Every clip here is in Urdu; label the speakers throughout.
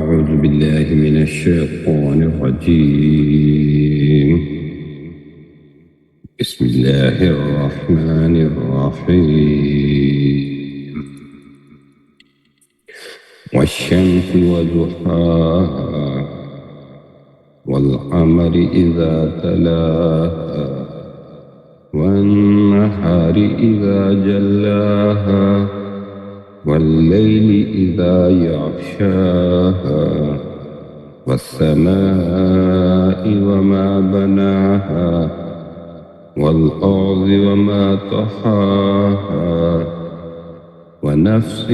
Speaker 1: أعوذ بالله من الشيطان الرجيم. بسم الله الرحمن الرحيم. والشمس وضحاها والقمر إذا تلاها والنهار إذا جلاها والليل إذا يغشاها والسماء وما بناها والأرض وما طحاها ونفس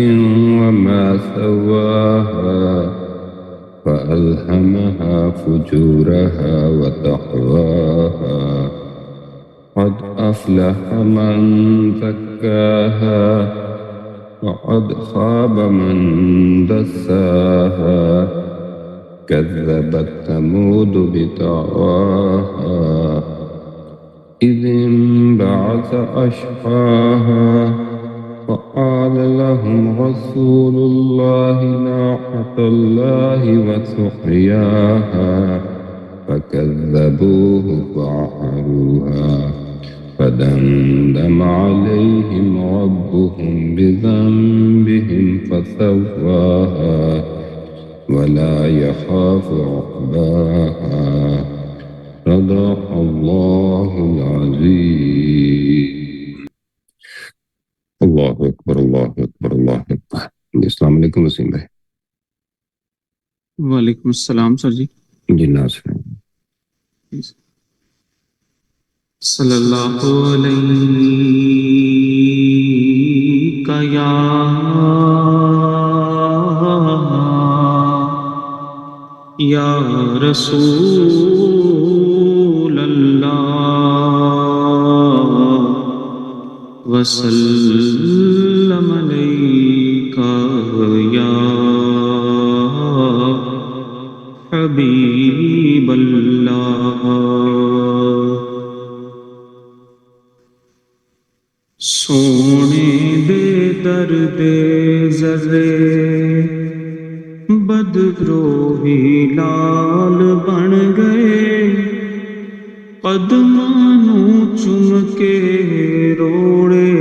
Speaker 1: وما سواها فألهمها فجورها وتقواها قد أفلح من زكاها وقد خاب من دساها كذبت ثمود بطغواها إذ انبعث أشقاها فقال لهم رسول الله ناقة الله وسقياها فكذبوه فعقروها فدمدم عليهم ربهم بذنبهم فسواها ولا يخاف عقباها صدق الله العظيم. اللہ اکبر اللہ اکبر اللہ اکبر. السلام علیکم وسیم بھائی.
Speaker 2: وعلیکم السلام سر جی.
Speaker 1: جی ناصر
Speaker 2: صلی اللہ علیہ یا رسول اللہ وسلم علیک یا حبیب اللہ. سونے دے درد ذرے بدروہی لال بن گئے قدمانوں چم کے روڑے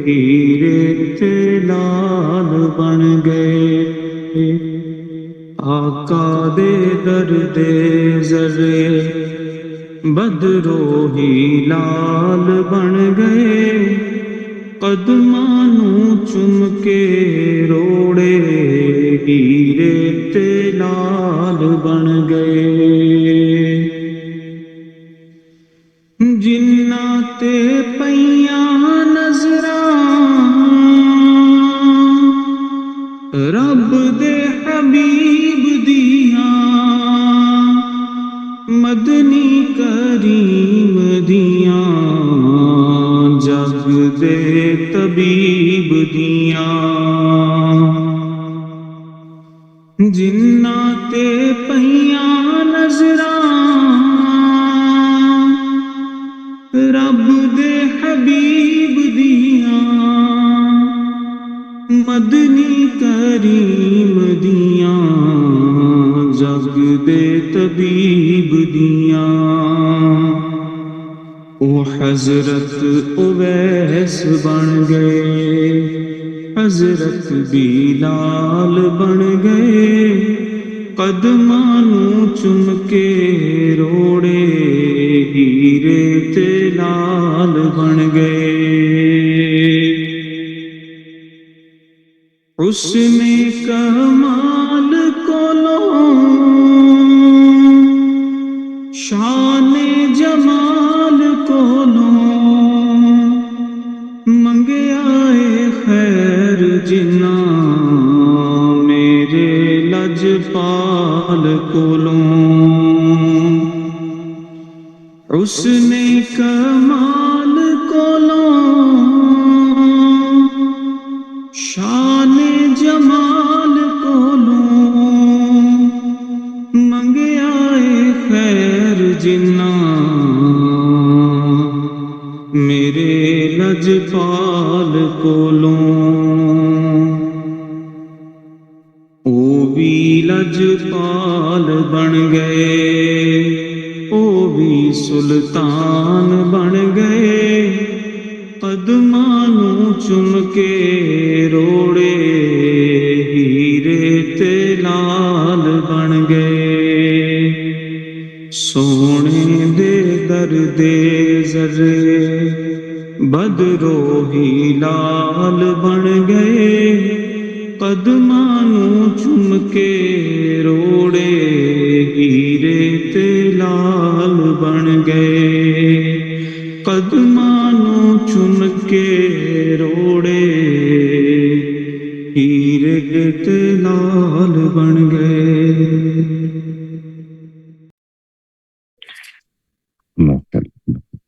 Speaker 2: ہیرے تے لال بن گئے. آقا دے درد ذرے بدروہی لال بن گئے قدمانوں چم کے روڑے ہیرے تے لال بن گئے. جناں تے پیاں نظراں رب دے حبیب دیاں مدنی کریم دیاں جگ دے طبیب دیاں جناں تے پیاں نظراں رب دے حبیب دیاں مدنی کریم دیاں جگ دے طبیب دیاں. او حضرت اویس بن گئے حضرت بلال بن گئے قدمانوں چم کے روڑے ہیرے تے لال بن گئے. حسن کمال کولوں شان جمال کولوں منگیا اے خیر جناں میرے لجپال کولوں. حسن کمال کولوں شان جمال کولوں منگیا اے خیر جناں میرے لجپال کولوں. او بھی لجپال بن گئے، وہ بھی سلطان بن گئے، قدمانوں چم کے روڑے ہیرے تے لال بن گئے، سونے دے در دے ذرے بدرو ہی لال بن گئے، قدمانوں چم کے روڑے ہیرے تے لال بن گئے، قدمانوں چم کے روڑے ہیرے تے لال بن گئے۔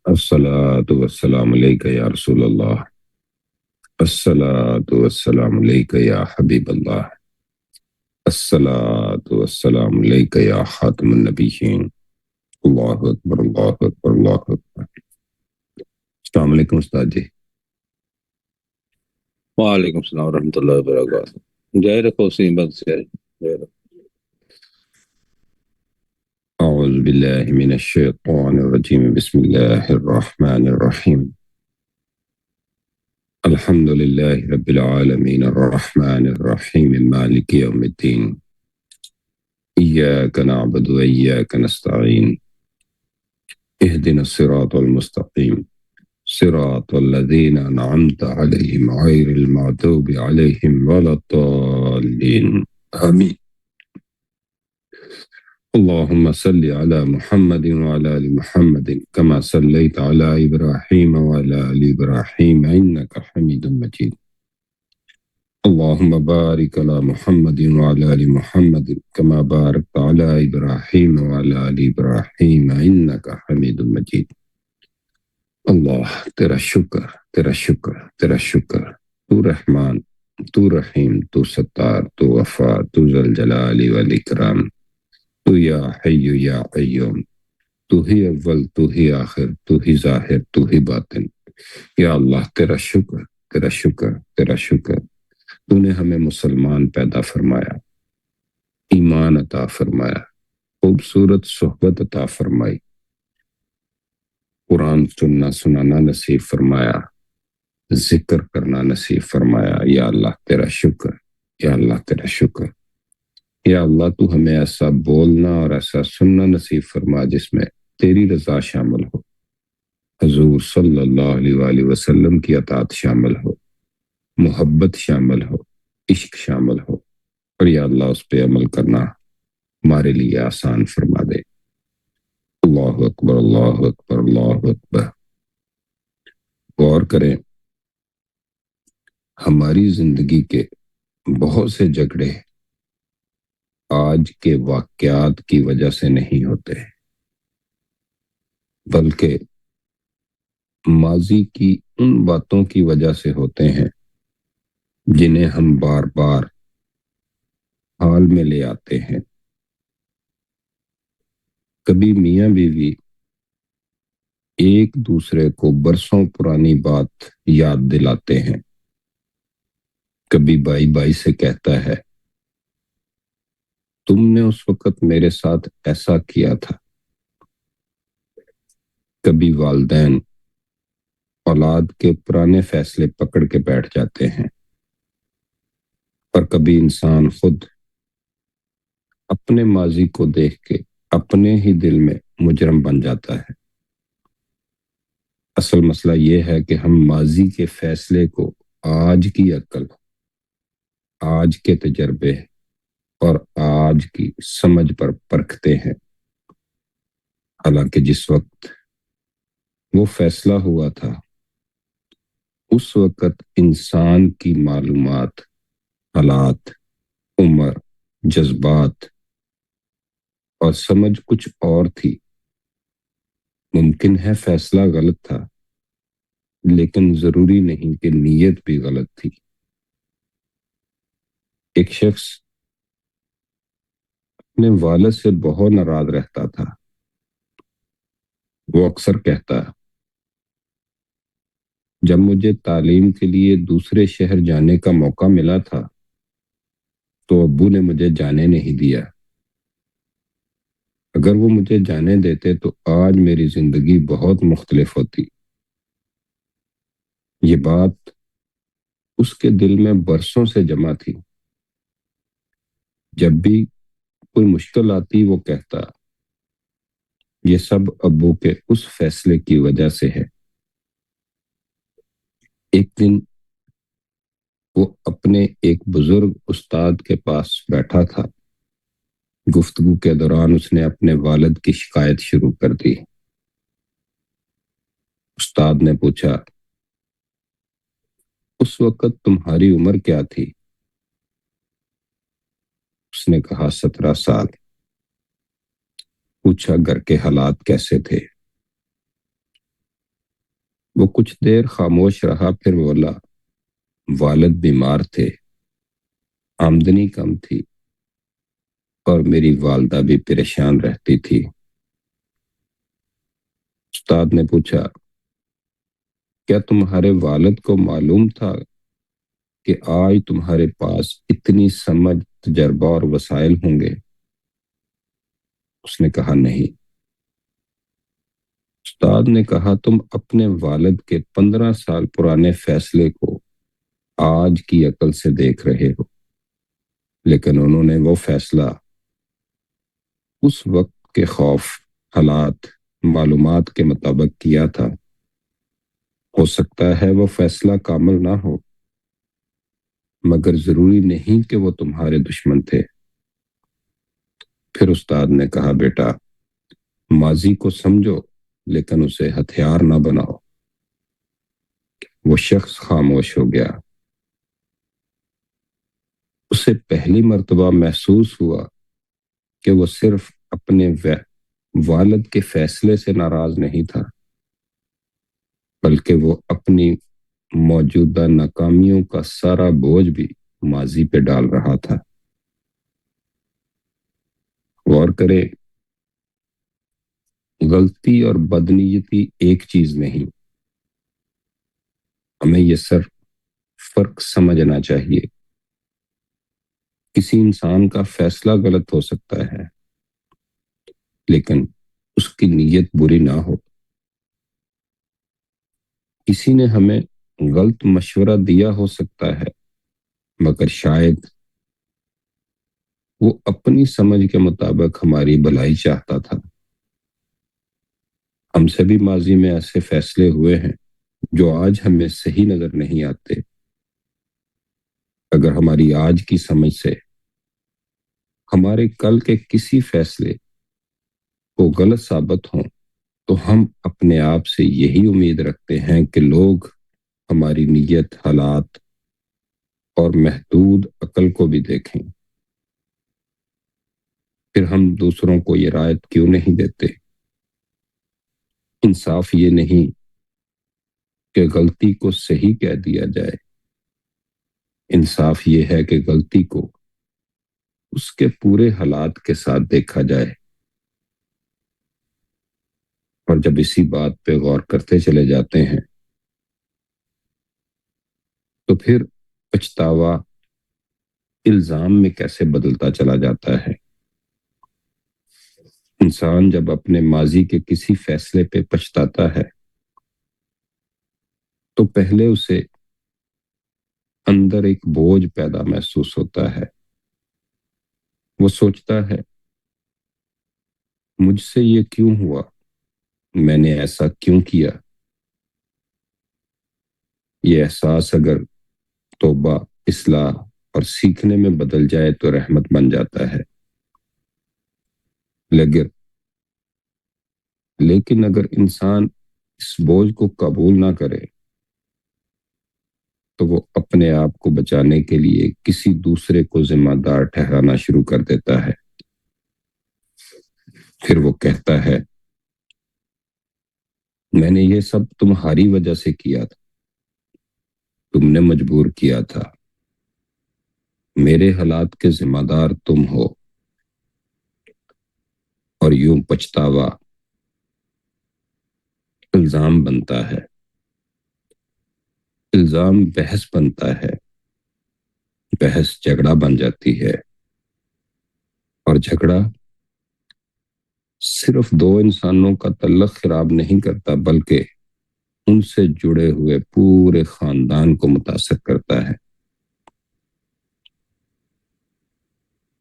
Speaker 1: الصلاۃ والسلام علیک یا رسول اللہ، الصلاۃ والسلام علیک یا حبیب اللہ، الصلاۃ والسلام علیک یا خاتم النبیین۔ اللہ اکبر، اللہ اکبر، اللہ اکبر۔ السلام علیکم استاد جی۔
Speaker 3: وعلیکم السلام ورحمۃ اللہ وبرکاتہ۔ جائے رکھو سی بند سے جائے رکھو۔
Speaker 1: اعوذ باللہ من الشیطان الرجیم، بسم اللہ الرحمن الرحیم۔ الحمد للہ رب العالمین الرحمن الرحیم مالک یوم الدین، ایاک نعبد و ایاک نستعین، اہدنا الصراط المستقیم، صراط الذین انعمت علیہم غیر المغضوب علیہم ولا الضالین، آمین۔ اللهم صل على محمد وعلى آل محمد كما صليت على إبراهيم وعلى آل إبراهيم إنك حميد مجيد۔ اللهم بارك على محمد وعلى آل محمد كما باركت على إبراهيم وعلى آل إبراهيم إنك حميد مجيد۔ اللہ تیرا شکر، تیرا شکر، تیرا شکر، تو رحمان، تو رحیم، تو ستار، تو غفار، تو ذو الجلال والاکرام، تو یا حی یا قیوم، تو ہی اول، تو ہی آخر، تو ہی ظاہر، تو ہی باطن۔ یا اللہ تیرا شکر، تیرا شکر، تیرا شکر، تو نے ہمیں مسلمان پیدا فرمایا، ایمان عطا فرمایا، خوبصورت صحبت عطا فرمائی، قرآن سننا سنانا نصیب فرمایا، ذکر کرنا نصیب فرمایا۔ یا اللہ تیرا شکر، یا اللہ تیرا شکر۔ یا اللہ تو ہمیں ایسا بولنا اور ایسا سننا نصیب فرما جس میں تیری رضا شامل ہو، حضور صلی اللہ علیہ وآلہ وسلم کی اطاعت شامل ہو، محبت شامل ہو، عشق شامل ہو، اور یا اللہ اس پہ عمل کرنا ہمارے لیے آسان فرما دے۔ اللہ اکبر، اللہ اکبر، اللہ اکبر۔ غور کریں، ہماری زندگی کے بہت سے جھگڑے آج کے واقعات کی وجہ سے نہیں ہوتے، بلکہ ماضی کی ان باتوں کی وجہ سے ہوتے ہیں جنہیں ہم بار بار حال میں لے آتے ہیں۔ کبھی میاں بیوی ایک دوسرے کو برسوں پرانی بات یاد دلاتے ہیں، کبھی بھائی بھائی سے کہتا ہے تم نے اس وقت میرے ساتھ ایسا کیا تھا، کبھی والدین اولاد کے پرانے فیصلے پکڑ کے بیٹھ جاتے ہیں، اور کبھی انسان خود اپنے ماضی کو دیکھ کے اپنے ہی دل میں مجرم بن جاتا ہے۔ اصل مسئلہ یہ ہے کہ ہم ماضی کے فیصلے کو آج کی عقل، آج کے تجربے اور آج کی سمجھ پر پرکھتے ہیں، حالانکہ جس وقت وہ فیصلہ ہوا تھا اس وقت انسان کی معلومات، حالات، عمر، جذبات اور سمجھ کچھ اور تھی۔ ممکن ہے فیصلہ غلط تھا، لیکن ضروری نہیں کہ نیت بھی غلط تھی۔ ایک شخص اپنے والد سے بہت ناراض رہتا تھا۔ وہ اکثر کہتا، جب مجھے تعلیم کے لیے دوسرے شہر جانے کا موقع ملا تھا تو ابو نے مجھے جانے نہیں دیا۔ اگر وہ مجھے جانے دیتے تو آج میری زندگی بہت مختلف ہوتی۔ یہ بات اس کے دل میں برسوں سے جمع تھی۔ جب بھی کوئی مشکل آتی وہ کہتا، یہ سب ابو کے اس فیصلے کی وجہ سے ہے۔ ایک دن وہ اپنے ایک بزرگ استاد کے پاس بیٹھا تھا۔ گفتگو کے دوران اس نے اپنے والد کی شکایت شروع کر دی۔ استاد نے پوچھا، اس وقت تمہاری عمر کیا تھی؟ اس نے کہا 17 سال۔ پوچھا گھر کے حالات کیسے تھے؟ وہ کچھ دیر خاموش رہا، پھر بولا، والد بیمار تھے، آمدنی کم تھی اور میری والدہ بھی پریشان رہتی تھی۔ استاد نے پوچھا، کیا تمہارے والد کو معلوم تھا کہ آج تمہارے پاس اتنی سمجھ، تجربہ اور وسائل ہوں گے؟ اس نے کہا نہیں۔ استاد نے کہا، تم اپنے والد کے 15 سال پرانے فیصلے کو آج کی عقل سے دیکھ رہے ہو، لیکن انہوں نے وہ فیصلہ اس وقت کے خوف، حالات، معلومات کے مطابق کیا تھا۔ ہو سکتا ہے وہ فیصلہ کامل نہ ہو، مگر ضروری نہیں کہ وہ تمہارے دشمن تھے۔ پھر استاد نے کہا، بیٹا، ماضی کو سمجھو لیکن اسے ہتھیار نہ بناؤ۔ وہ شخص خاموش ہو گیا۔ اسے پہلی مرتبہ محسوس ہوا کہ وہ صرف اپنے والد کے فیصلے سے ناراض نہیں تھا، بلکہ وہ اپنی موجودہ ناکامیوں کا سارا بوجھ بھی ماضی پہ ڈال رہا تھا۔ غور کرے، غلطی اور بدنیتی ایک چیز نہیں۔ ہمیں یہ صرف فرق سمجھنا چاہیے۔ کسی انسان کا فیصلہ غلط ہو سکتا ہے، لیکن اس کی نیت بری نہ ہو۔ کسی نے ہمیں غلط مشورہ دیا ہو سکتا ہے، مگر شاید وہ اپنی سمجھ کے مطابق ہماری بھلائی چاہتا تھا۔ ہم سے بھی ماضی میں ایسے فیصلے ہوئے ہیں جو آج ہمیں صحیح نظر نہیں آتے۔ اگر ہماری آج کی سمجھ سے ہمارے کل کے کسی فیصلے کو غلط ثابت ہوں تو ہم اپنے آپ سے یہی امید رکھتے ہیں کہ لوگ ہماری نیت، حالات اور محدود عقل کو بھی دیکھیں۔ پھر ہم دوسروں کو یہ رعایت کیوں نہیں دیتے؟ انصاف یہ نہیں کہ غلطی کو صحیح کہہ دیا جائے، انصاف یہ ہے کہ غلطی کو اس کے پورے حالات کے ساتھ دیکھا جائے۔ اور جب اسی بات پہ غور کرتے چلے جاتے ہیں تو پھر پچھتاوا الزام میں کیسے بدلتا چلا جاتا ہے۔ انسان جب اپنے ماضی کے کسی فیصلے پہ پچھتاتا ہے تو پہلے اسے اندر ایک بوجھ پیدا محسوس ہوتا ہے۔ وہ سوچتا ہے، مجھ سے یہ کیوں ہوا؟ میں نے ایسا کیوں کیا؟ یہ احساس اگر توبہ، اصلاح اور سیکھنے میں بدل جائے تو رحمت بن جاتا ہے۔ لیکن اگر انسان اس بوجھ کو قبول نہ کرے تو وہ اپنے آپ کو بچانے کے لیے کسی دوسرے کو ذمہ دار ٹھہرانا شروع کر دیتا ہے۔ پھر وہ کہتا ہے، میں نے یہ سب تمہاری وجہ سے کیا تھا، تم نے مجبور کیا تھا، میرے حالات کے ذمہ دار تم ہو۔ اور یوں پچھتاوا الزام بنتا ہے، الزام بحث بنتا ہے، بحث جھگڑا بن جاتی ہے، اور جھگڑا صرف دو انسانوں کا تعلق خراب نہیں کرتا بلکہ ان سے جڑے ہوئے پورے خاندان کو متاثر کرتا ہے۔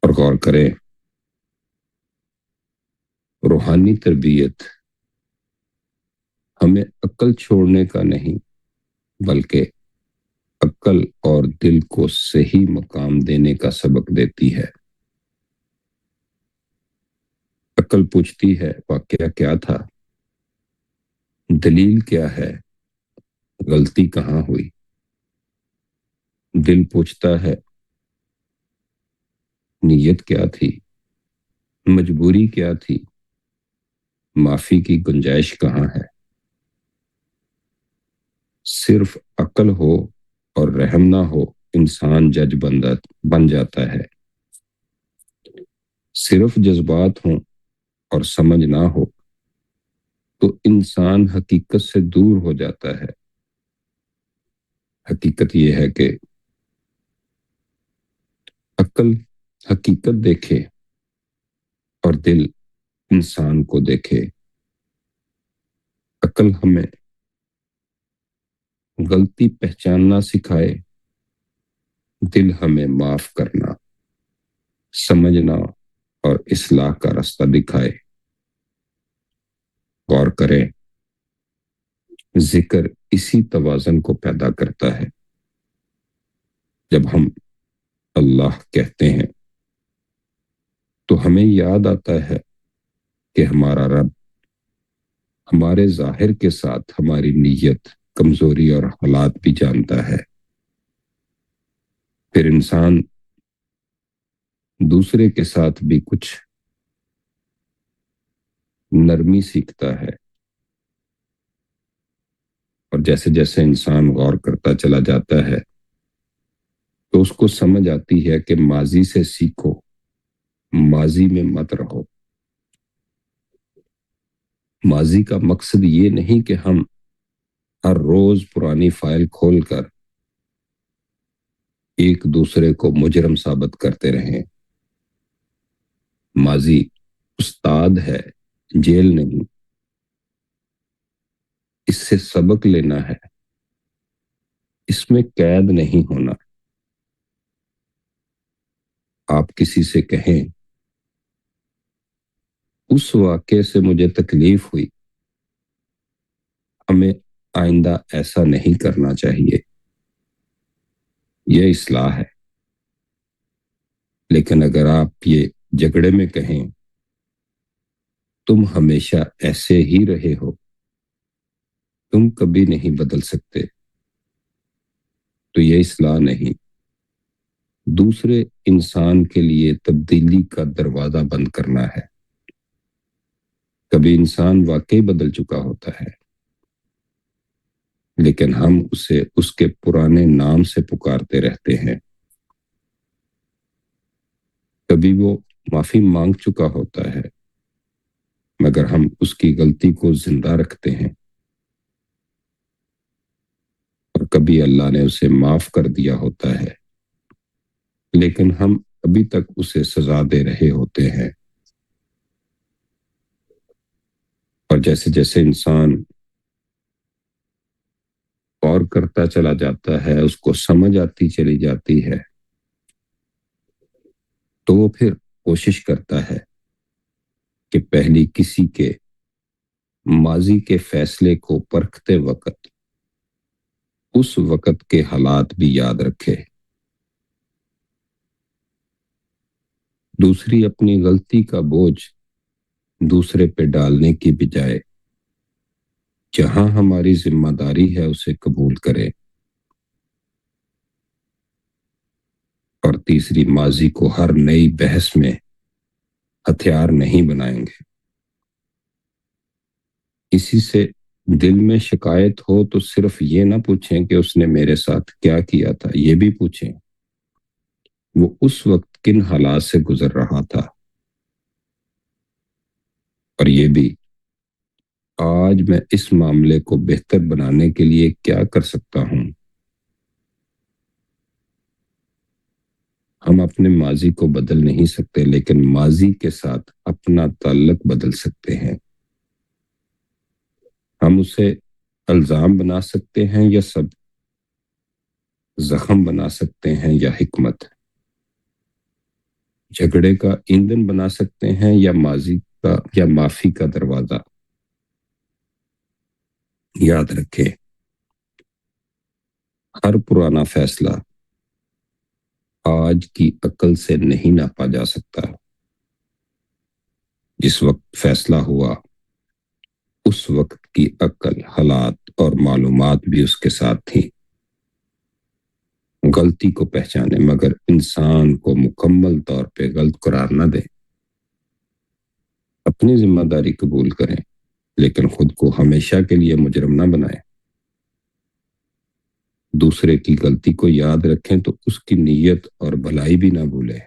Speaker 1: اور غور کریں، روحانی تربیت ہمیں عقل چھوڑنے کا نہیں بلکہ عقل اور دل کو صحیح مقام دینے کا سبق دیتی ہے۔ عقل پوچھتی ہے واقعہ کیا تھا، دلیل کیا ہے، غلطی کہاں ہوئی۔ دل پوچھتا ہے نیت کیا تھی، مجبوری کیا تھی، معافی کی گنجائش کہاں ہے۔ صرف عقل ہو اور رحم نہ ہو انسان جج بن جاتا ہے، صرف جذبات ہوں اور سمجھ نہ ہو تو انسان حقیقت سے دور ہو جاتا ہے۔ حقیقت یہ ہے کہ عقل حقیقت دیکھے اور دل انسان کو دیکھے۔ عقل ہمیں غلطی پہچاننا سکھائے، دل ہمیں معاف کرنا، سمجھنا اور اصلاح کا راستہ دکھائے۔ غور کریں، ذکر اسی توازن کو پیدا کرتا ہے۔ جب ہم اللہ کہتے ہیں تو ہمیں یاد آتا ہے کہ ہمارا رب ہمارے ظاہر کے ساتھ ہماری نیت، کمزوری اور حالات بھی جانتا ہے۔ پھر انسان دوسرے کے ساتھ بھی کچھ نرمی سیکھتا ہے، اور جیسے جیسے انسان غور کرتا چلا جاتا ہے تو اس کو سمجھ آتی ہے کہ ماضی سے سیکھو، ماضی میں مت رہو۔ ماضی کا مقصد یہ نہیں کہ ہم ہر روز پرانی فائل کھول کر ایک دوسرے کو مجرم ثابت کرتے رہیں۔ ماضی استاد ہے، جیل نہیں۔ اس سے سبق لینا ہے، اس میں قید نہیں ہونا۔ آپ کسی سے کہیں اس واقعے سے مجھے تکلیف ہوئی، ہمیں آئندہ ایسا نہیں کرنا چاہیے، یہ اصلاح ہے۔ لیکن اگر آپ یہ جھگڑے میں کہیں تم ہمیشہ ایسے ہی رہے ہو، تم کبھی نہیں بدل سکتے، تو یہ اصلاح نہیں، دوسرے انسان کے لیے تبدیلی کا دروازہ بند کرنا ہے۔ کبھی انسان واقعی بدل چکا ہوتا ہے لیکن ہم اسے اس کے پرانے نام سے پکارتے رہتے ہیں۔ کبھی وہ معافی مانگ چکا ہوتا ہے مگر ہم اس کی غلطی کو زندہ رکھتے ہیں، اور کبھی اللہ نے اسے معاف کر دیا ہوتا ہے لیکن ہم ابھی تک اسے سزا دے رہے ہوتے ہیں۔ اور جیسے جیسے انسان غور کرتا چلا جاتا ہے، اس کو سمجھ آتی چلی جاتی ہے، تو وہ پھر کوشش کرتا ہے کہ پہلی کسی کے ماضی کے فیصلے کو پرکھتے وقت اس وقت کے حالات بھی یاد رکھے، دوسری اپنی غلطی کا بوجھ دوسرے پہ ڈالنے کی بجائے جہاں ہماری ذمہ داری ہے اسے قبول کرے، اور تیسری ماضی کو ہر نئی بحث میں ہتھیار نہیں بنائیں گے۔ کسی سے دل میں شکایت ہو تو صرف یہ نہ پوچھیں کہ اس نے میرے ساتھ کیا کیا تھا، یہ بھی پوچھیں وہ اس وقت کن حالات سے گزر رہا تھا، اور یہ بھی آج میں اس معاملے کو بہتر بنانے کے لیے کیا کر سکتا ہوں۔ ہم اپنے ماضی کو بدل نہیں سکتے، لیکن ماضی کے ساتھ اپنا تعلق بدل سکتے ہیں۔ ہم اسے الزام بنا سکتے ہیں یا سب، زخم بنا سکتے ہیں یا حکمت، جھگڑے کا ایندھن بنا سکتے ہیں یا ماضی کا یا معافی کا دروازہ۔ یاد رکھے، ہر پرانا فیصلہ آج کی عقل سے نہیں ناپا جا سکتا۔ جس وقت فیصلہ ہوا اس وقت کی عقل، حالات اور معلومات بھی اس کے ساتھ تھی۔ غلطی کو پہچانے مگر انسان کو مکمل طور پہ غلط قرار نہ دیں۔ اپنی ذمہ داری قبول کریں لیکن خود کو ہمیشہ کے لیے مجرم نہ بنائیں۔ دوسرے کی غلطی کو یاد رکھیں تو اس کی نیت اور بھلائی بھی نہ بھولیں،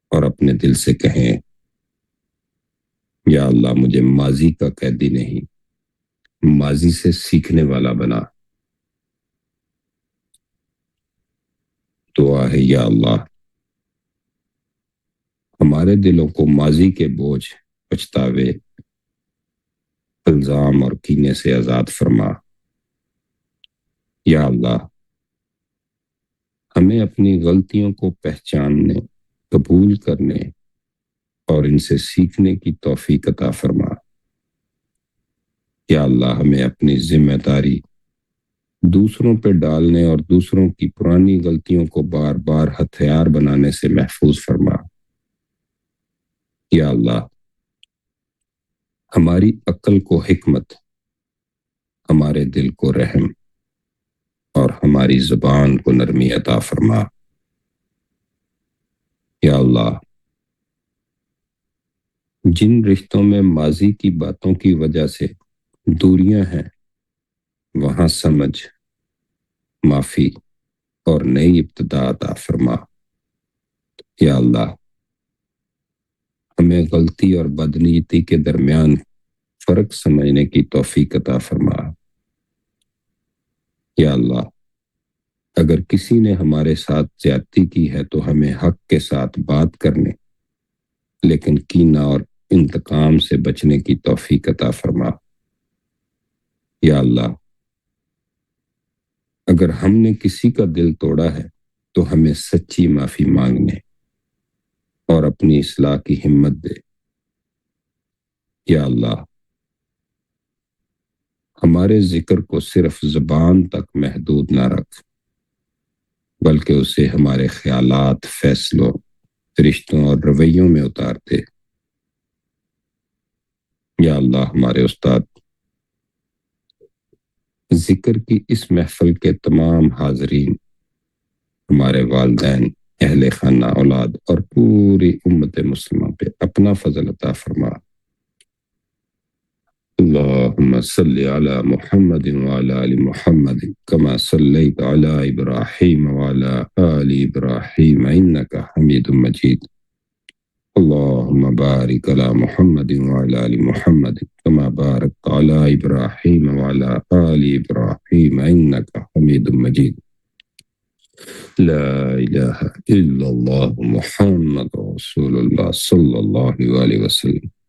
Speaker 1: اور اپنے دل سے کہیں، یا اللہ مجھے ماضی کا قیدی نہیں، ماضی سے سیکھنے والا بنا۔ دعا ہے، یا اللہ ہمارے دلوں کو ماضی کے بوجھ، پچھتاوے، الزام اور کینے سے آزاد فرما۔ یا اللہ ہمیں اپنی غلطیوں کو پہچاننے، قبول کرنے اور ان سے سیکھنے کی توفیق عطا فرما۔ یا اللہ ہمیں اپنی ذمہ داری دوسروں پہ ڈالنے اور دوسروں کی پرانی غلطیوں کو بار بار ہتھیار بنانے سے محفوظ فرما۔ یا اللہ ہماری عقل کو حکمت، ہمارے دل کو رحم اور ہماری زبان کو نرمی عطا فرما۔ یا اللہ جن رشتوں میں ماضی کی باتوں کی وجہ سے دوریاں ہیں وہاں سمجھ، معافی اور نئی ابتدا عطا فرما۔ یا اللہ ہمیں غلطی اور بدنیتی کے درمیان فرق سمجھنے کی توفیق عطا فرما۔ یا اللہ اگر کسی نے ہمارے ساتھ زیادتی کی ہے تو ہمیں حق کے ساتھ بات کرنے لیکن کینہ اور انتقام سے بچنے کی توفیق عطا فرما۔ یا اللہ اگر ہم نے کسی کا دل توڑا ہے تو ہمیں سچی معافی مانگنے اور اپنی اصلاح کی ہمت دے۔ یا اللہ ہمارے ذکر کو صرف زبان تک محدود نہ رکھ بلکہ اسے ہمارے خیالات، فیصلوں، رشتوں اور رویوں میں اتار دے۔ یا اللہ ہمارے استاد ذکر کی اس محفل کے تمام حاضرین، ہمارے والدین، اہل خانہ، اولاد اور پوری امت مسلمہ پہ اپنا فضل عطا فرما۔ اللہم صلی علی محمد وعلی آل محمد کما صلیت علی ابراہیم وعلی آل ابراہیم انک حمید مجید۔ اللہم بارک علی محمد وعلی آل محمد کما بارکت علی ابراہیم وعلی آل ابراہیم انک حمید مجید۔ لا الہ الا اللہ محمد رسول اللہ صلی اللہ علیہ وسلم۔